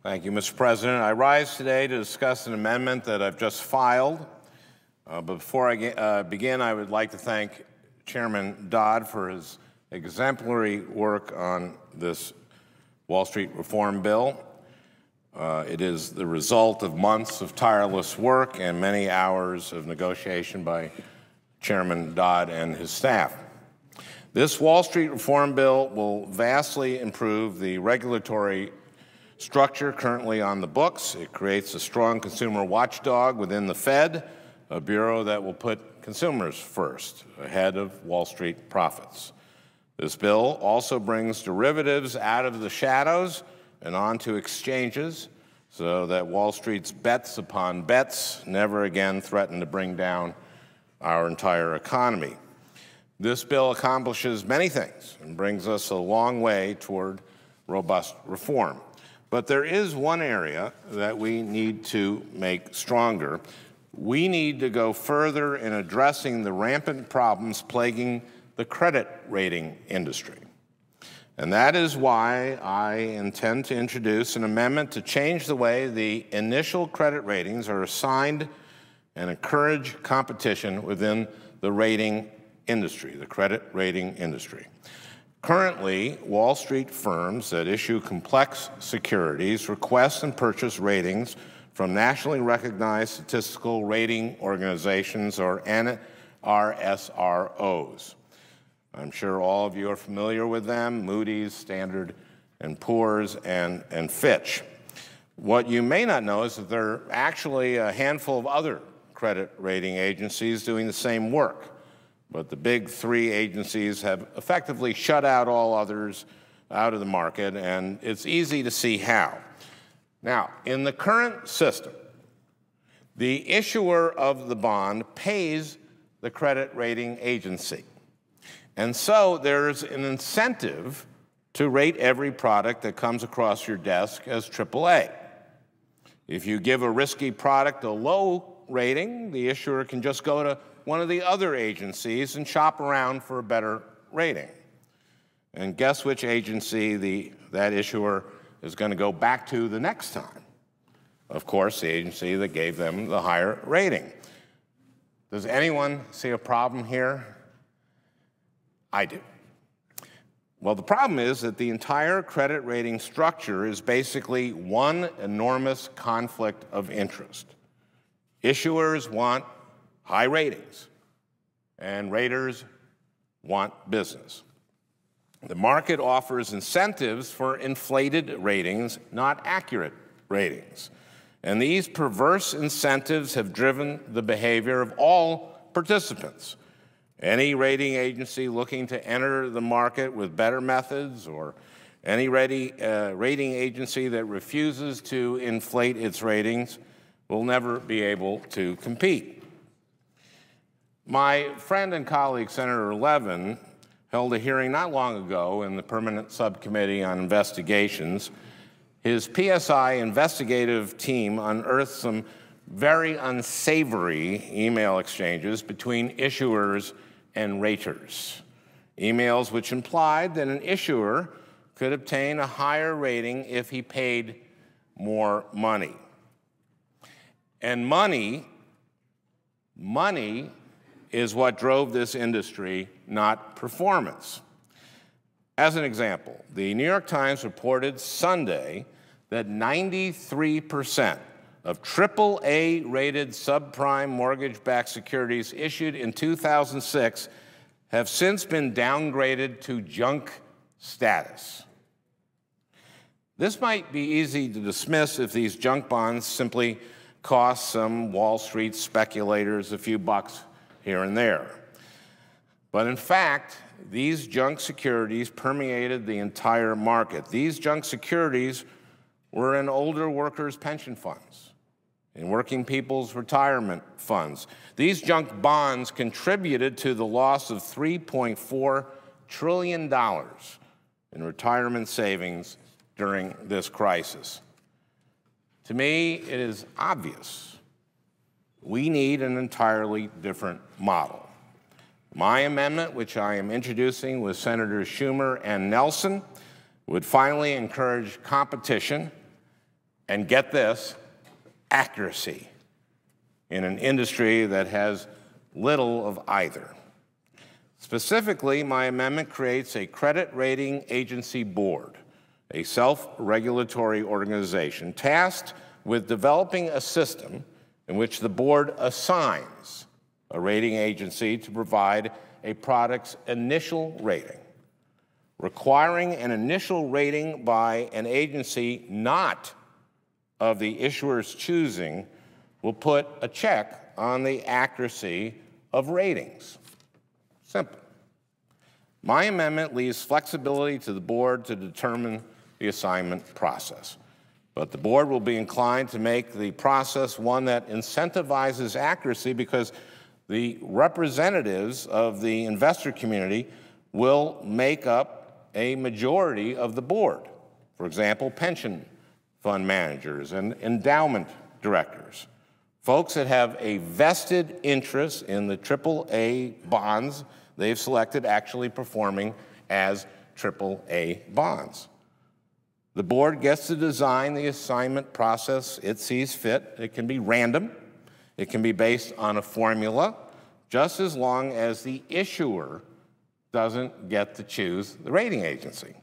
Thank you, Mr. President. I rise today to discuss an amendment that I've just filed. But before I begin, I would like to thank Chairman Dodd for his exemplary work on this Wall Street reform bill. It is the result of months of tireless work and many hours of negotiation by Chairman Dodd and his staff. This Wall Street reform bill will vastly improve the regulatory structure currently on the books. It creates a strong consumer watchdog within the Fed, a bureau that will put consumers first, ahead of Wall Street profits. This bill also brings derivatives out of the shadows and onto exchanges so that Wall Street's bets upon bets never again threaten to bring down our entire economy. This bill accomplishes many things and brings us a long way toward robust reform. But there is one area that we need to make stronger. We need to go further in addressing the rampant problems plaguing the credit rating industry. And that is why I intend to introduce an amendment to change the way the initial credit ratings are assigned and encourage competition within the rating industry, the credit rating industry. Currently, Wall Street firms that issue complex securities request and purchase ratings from nationally recognized statistical rating organizations, or NRSROs. I'm sure all of you are familiar with them: Moody's, Standard & Poor's, and Fitch. What you may not know is that there are actually a handful of other credit rating agencies doing the same work. But the big three agencies have effectively shut out all others out of the market, and it's easy to see how. Now, in the current system, the issuer of the bond pays the credit rating agency. And so there's an incentive to rate every product that comes across your desk as AAA. If you give a risky product a low rating, the issuer can just go to one of the other agencies and shop around for a better rating. And guess which agency that issuer is going to go back to the next time? Of course, the agency that gave them the higher rating. Does anyone see a problem here? I do. Well, the problem is that the entire credit rating structure is basically one enormous conflict of interest. Issuers want high ratings, and raters want business. The market offers incentives for inflated ratings, not accurate ratings. And these perverse incentives have driven the behavior of all participants. Any rating agency looking to enter the market with better methods, or any rating agency that refuses to inflate its ratings, will never be able to compete. My friend and colleague, Senator Levin, held a hearing not long ago in the Permanent Subcommittee on Investigations. His PSI investigative team unearthed some very unsavory email exchanges between issuers and raters, emails which implied that an issuer could obtain a higher rating if he paid more money. And money is what drove this industry, not performance. As an example, the New York Times reported Sunday that 93% of AAA-rated subprime mortgage-backed securities issued in 2006 have since been downgraded to junk status. This might be easy to dismiss if these junk bonds simply cost some Wall Street speculators a few bucks here and there. But in fact, these junk securities permeated the entire market. These junk securities were in older workers' pension funds, in working people's retirement funds. These junk bonds contributed to the loss of $3.4 trillion in retirement savings during this crisis. To me, it is obvious we need an entirely different model. My amendment, which I am introducing with Senators Schumer and Nelson, would finally encourage competition and get this, accuracy in an industry that has little of either. Specifically, my amendment creates a credit rating agency board, a self-regulatory organization tasked with developing a system in which the board assigns a rating agency to provide a product's initial rating. Requiring an initial rating by an agency not of the issuer's choosing will put a check on the accuracy of ratings. Simple. My amendment leaves flexibility to the board to determine the assignment process, but the board will be inclined to make the process one that incentivizes accuracy because the representatives of the investor community will make up a majority of the board. For example, pension fund managers and endowment directors, folks that have a vested interest in the AAA bonds they've selected actually performing as AAA bonds. The board gets to design the assignment process it sees fit. It can be random. It can be based on a formula, just as long as the issuer doesn't get to choose the rating agency.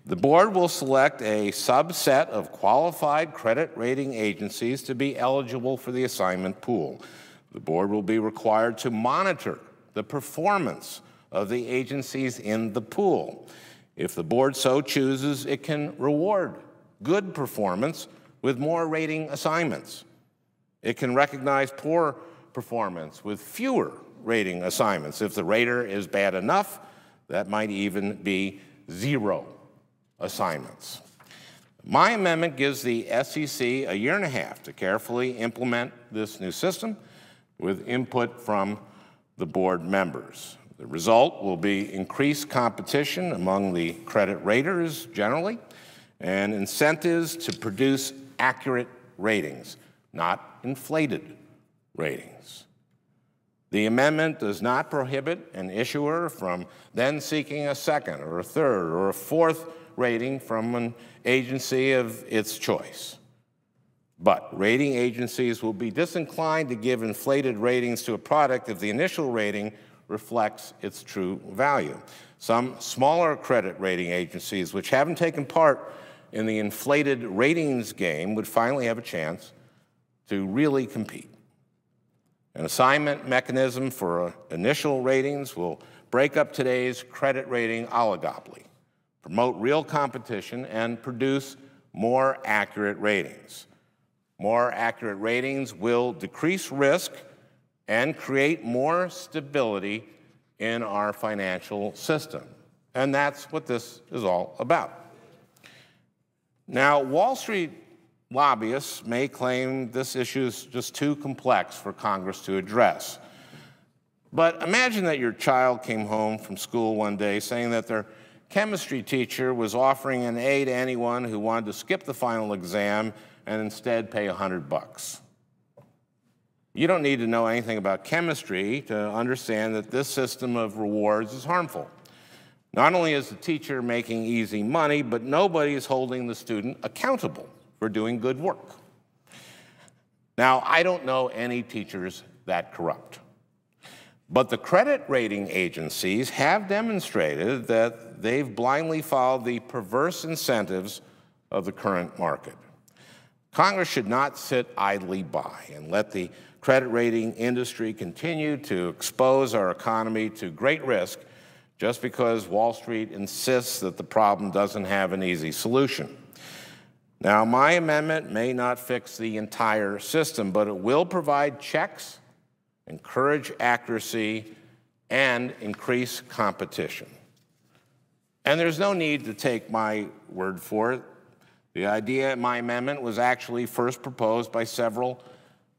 The board will select a subset of qualified credit rating agencies to be eligible for the assignment pool. The board will be required to monitor the performance of the agencies in the pool. If the board so chooses, it can reward good performance with more rating assignments. It can recognize poor performance with fewer rating assignments. If the rater is bad enough, that might even be 0 assignments. My amendment gives the SEC a year and a half to carefully implement this new system with input from the board members. The result will be increased competition among the credit raters generally and incentives to produce accurate ratings, not inflated ratings. The amendment does not prohibit an issuer from then seeking a second or a third or a fourth rating from an agency of its choice. But rating agencies will be disinclined to give inflated ratings to a product if the initial rating reflects its true value. Some smaller credit rating agencies which haven't taken part in the inflated ratings game would finally have a chance to really compete. An assignment mechanism for initial ratings will break up today's credit rating oligopoly, promote real competition, and produce more accurate ratings. More accurate ratings will decrease risk and create more stability in our financial system. And that's what this is all about. Now, Wall Street lobbyists may claim this issue is just too complex for Congress to address. But imagine that your child came home from school one day saying that their chemistry teacher was offering an A to anyone who wanted to skip the final exam and instead pay $100. You don't need to know anything about chemistry to understand that this system of rewards is harmful. Not only is the teacher making easy money, but nobody is holding the student accountable for doing good work. Now, I don't know any teachers that corrupt, but the credit rating agencies have demonstrated that they've blindly followed the perverse incentives of the current market. Congress should not sit idly by and let the credit rating industry continue to expose our economy to great risk just because Wall Street insists that the problem doesn't have an easy solution. Now, my amendment may not fix the entire system, but it will provide checks, encourage accuracy, and increase competition. And there's no need to take my word for it. The idea in my amendment was actually first proposed by several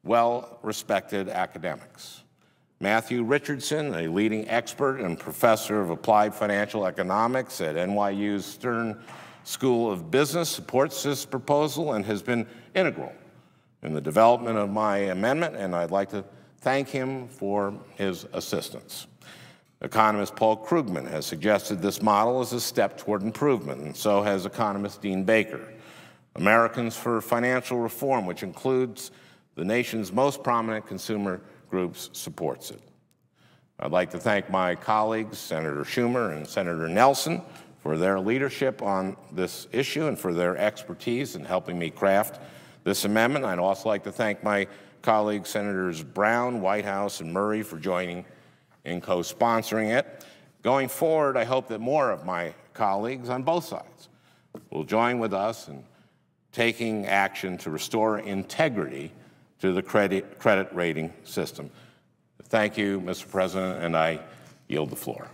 well-respected academics. Matthew Richardson, a leading expert and professor of applied financial economics at NYU's Stern School of Business, supports this proposal and has been integral in the development of my amendment, and I'd like to thank him for his assistance. Economist Paul Krugman has suggested this model is a step toward improvement, and so has economist Dean Baker. Americans for Financial Reform, which includes the nation's most prominent consumer groups, supports it. I'd like to thank my colleagues, Senator Schumer and Senator Nelson, for their leadership on this issue and for their expertise in helping me craft this amendment. I'd also like to thank my colleagues, Senators Brown, Whitehouse, and Murray, for joining in co-sponsoring it. Going forward, I hope that more of my colleagues on both sides will join with us in taking action to restore integrity to the credit rating system. Thank you, Mr. President, and I yield the floor.